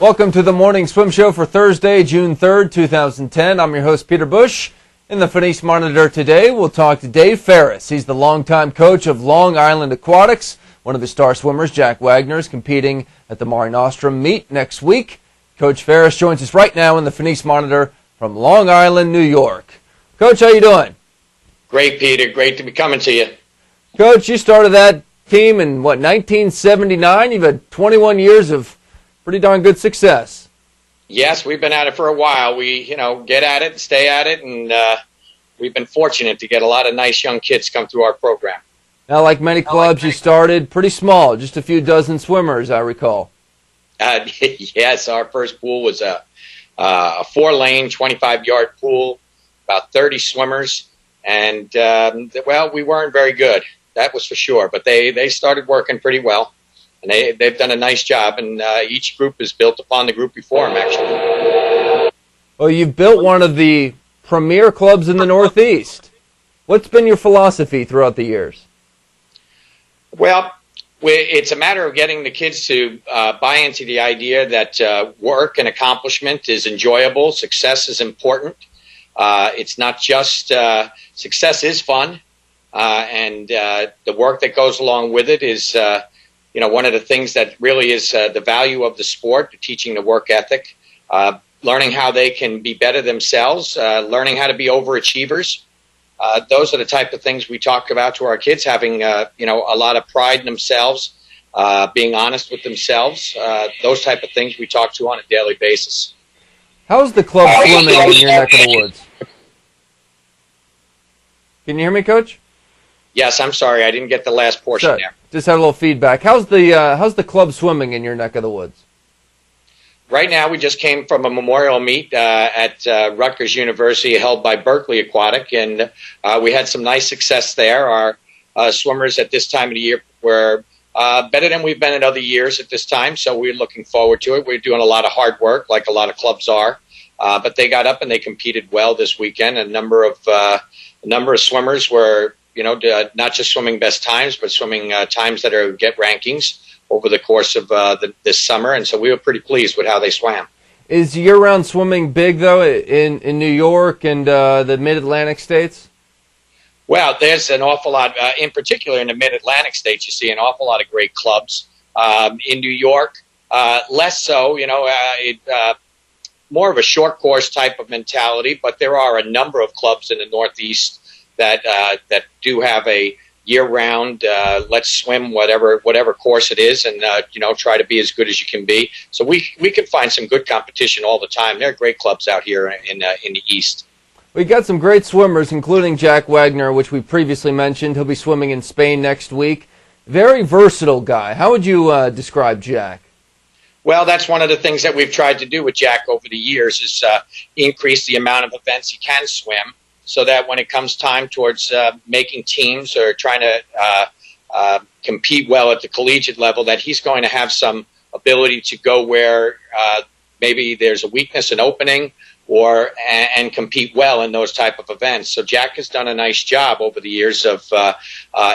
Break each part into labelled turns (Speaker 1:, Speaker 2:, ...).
Speaker 1: Welcome to the Morning Swim Show for Thursday, June 3rd, 2010. I'm your host, Peter Bush. In the Ferris Monitor today, we'll talk to Dave Ferris. He's the longtime coach of Long Island Aquatics. One of the star swimmers, Jack Wagner, is competing at the Mare Nostrum meet next week. Coach Ferris joins us right now in the Ferris Monitor from Long Island, New York. Coach, how you doing?
Speaker 2: Great, Peter. Great to be coming to you.
Speaker 1: Coach, you started that team in, 1979? You've had 21 years of pretty darn good success.
Speaker 2: Yes, we've been at it for a while. We, get at it, stay at it, and we've been fortunate to get a lot of nice young kids come through our program.
Speaker 1: Now, like many clubs, you started pretty small, just a few dozen swimmers, I recall.
Speaker 2: Yes, our first pool was a 4-lane, 25-yard pool, about 30 swimmers, and, we weren't very good, that was for sure, but they started working pretty well. And they've done a nice job, and each group is built upon the group before them, actually.
Speaker 1: Well, you've built one of the premier clubs in the Northeast. What's been your philosophy throughout the years?
Speaker 2: Well, it's a matter of getting the kids to buy into the idea that work and accomplishment is enjoyable, success is important. It's not just success is fun, and the work that goes along with it is one of the things that really is the value of the sport, teaching the work ethic, learning how they can be better themselves, learning how to be overachievers. Those are the type of things we talk about to our kids, having, a lot of pride in themselves, being honest with themselves. Those type of things we talk to on a daily basis.
Speaker 1: How's the club swimming in your neck of the woods? Can you hear me, Coach?
Speaker 2: Yes, I'm sorry. I didn't get the last portion there.
Speaker 1: Just had a little feedback. How's the club swimming in your neck of the woods?
Speaker 2: Right now, we just came from a memorial meet at Rutgers University held by Berkeley Aquatic, and we had some nice success there. Our swimmers at this time of the year were better than we've been in other years at this time, so we're looking forward to it. We're doing a lot of hard work, like a lot of clubs are, but they got up and they competed well this weekend. A number of swimmers were not just swimming best times, but swimming times that are get rankings over the course of this summer, and so we were pretty pleased with how they swam.
Speaker 1: Is year-round swimming big, though, in New York and the Mid-Atlantic states?
Speaker 2: Well, there's an awful lot, in particular in the Mid-Atlantic states, you see an awful lot of great clubs. In New York, less so, more of a short course type of mentality, but there are a number of clubs in the Northeast that do have a year-round, let's swim whatever course it is, and try to be as good as you can be. So we can find some good competition all the time. There are great clubs out here in the East.
Speaker 1: We got some great swimmers, including Jack Wagner, which we previously mentioned. He'll be swimming in Spain next week. Very versatile guy. How would you describe Jack?
Speaker 2: Well, that's one of the things that we've tried to do with Jack over the years is increase the amount of events he can swim, so that when it comes time towards making teams or trying to compete well at the collegiate level, that he's going to have some ability to go where maybe there's a weakness, an opening, and compete well in those type of events. So Jack has done a nice job over the years of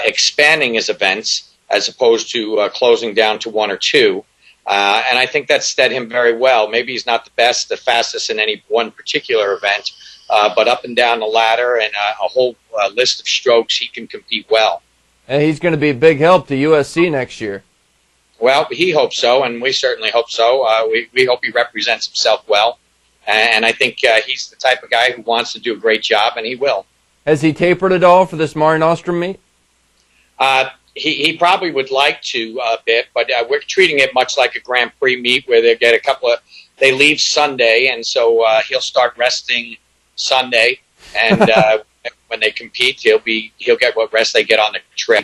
Speaker 2: expanding his events as opposed to closing down to one or two. And I think that's stead him very well. Maybe he's not the best, the fastest in any one particular event, but up and down the ladder and a whole list of strokes, he can compete well.
Speaker 1: And he's going to be a big help to USC next year.
Speaker 2: Well, he hopes so, and we certainly hope so. We hope he represents himself well. And I think he's the type of guy who wants to do a great job, and he will.
Speaker 1: Has he tapered at all for this Mare Nostrum meet?
Speaker 2: He probably would like to a bit, but we're treating it much like a Grand Prix meet where they get they leave Sunday, and so he'll start resting Sunday, and when they compete, he'll get what rest they get on the trail.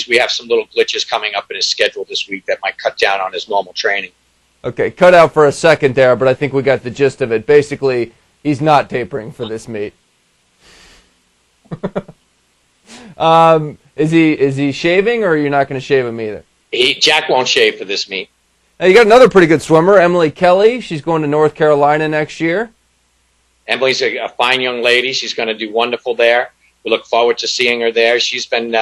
Speaker 2: We have some little glitches coming up in his schedule this week that might cut down on his normal training. Okay,
Speaker 1: cut out for a second there, but I think we got the gist of it. Basically, he's not tapering for this meet. Is he shaving, or are you not going to shave him either?
Speaker 2: Jack won't shave for this meet.
Speaker 1: Now, you got another pretty good swimmer, Emily Kelly. She's going to North Carolina next year.
Speaker 2: Emily's a fine young lady. She's going to do wonderful there. We look forward to seeing her there. She's been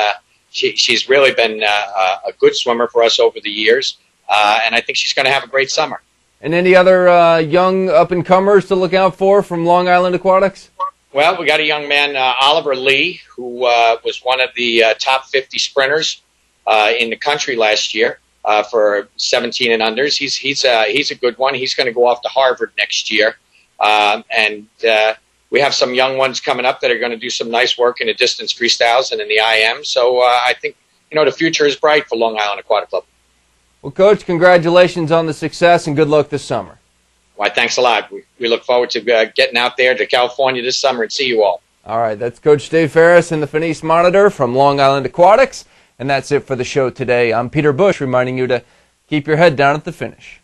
Speaker 2: she's really been a good swimmer for us over the years, and I think she's going to have a great summer.
Speaker 1: And any other young up-and-comers to look out for from Long Island Aquatics?
Speaker 2: Well, we got a young man, Oliver Lee, who was one of the top 50 sprinters in the country last year for 17 and unders. He's a good one. He's going to go off to Harvard next year. And we have some young ones coming up that are going to do some nice work in the distance freestyles and in the IM. So I think, the future is bright for Long Island Aquatic Club.
Speaker 1: Well, Coach, congratulations on the success and good luck this summer.
Speaker 2: Why, thanks a lot. We look forward to getting out there to California this summer and see you all.
Speaker 1: All right, that's Coach Dave Ferris in the Ferris Monitor from Long Island Aquatics. And that's it for the show today. I'm Peter Bush, reminding you to keep your head down at the finish.